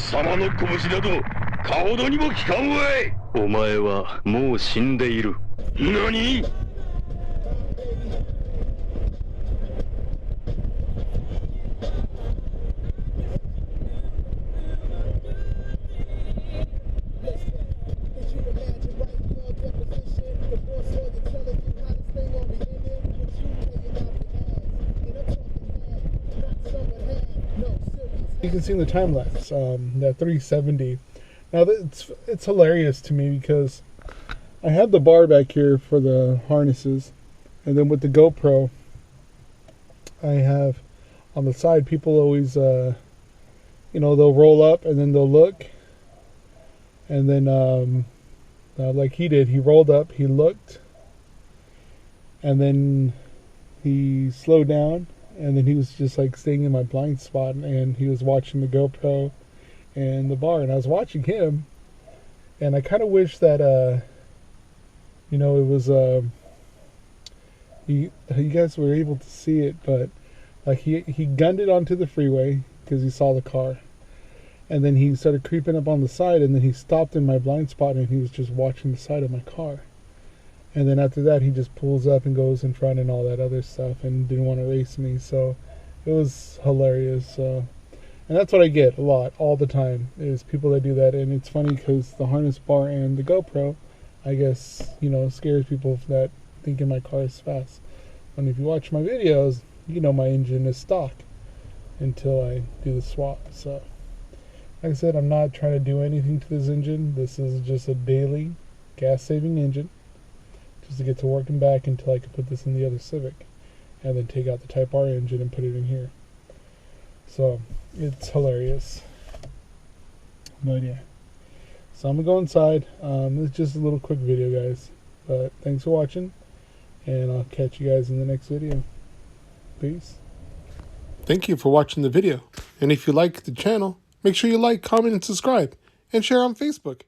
様の拳などかほどにも効かんわい。お前はもう死んでいる。何？You can see in the time lapse that 370. Now it's hilarious to me because I have the bar back here for the harnesses, and then with the GoPro, I have on the side. People always, they'll roll up and then they'll look, and then like he did, he rolled up, he looked, and then he slowed down. And then he was just like staying in my blind spot, and he was watching the GoPro and the bar, and I was watching him, and I kind of wish that it was you guys were able to see it, but like he gunned it onto the freeway because he saw the car, and then he started creeping up on the side, and then he stopped in my blind spot, and he was just watching the side of my car. And then after that, he just pulls up and goes in front and all that other stuff and didn't want to race me. So it was hilarious. And that's what I get a lot, all the time, is people that do that. And it's funny because the harness bar and the GoPro, I guess, scares people that thinking my car is fast. And if you watch my videos, my engine is stock until I do the swap. So like I said, I'm not trying to do anything to this engine. This is just a daily gas-saving engine, just to get to work and back until I can put this in the other Civic and then take out the Type R engine and put it in here. So it's hilarious. But yeah, so I'm gonna go inside. It's just a little quick video, guys, but thanks for watching, and I'll catch you guys in the next video. Peace. Thank you for watching the video, and if you like the channel, make sure you like, comment, and subscribe, and share on Facebook.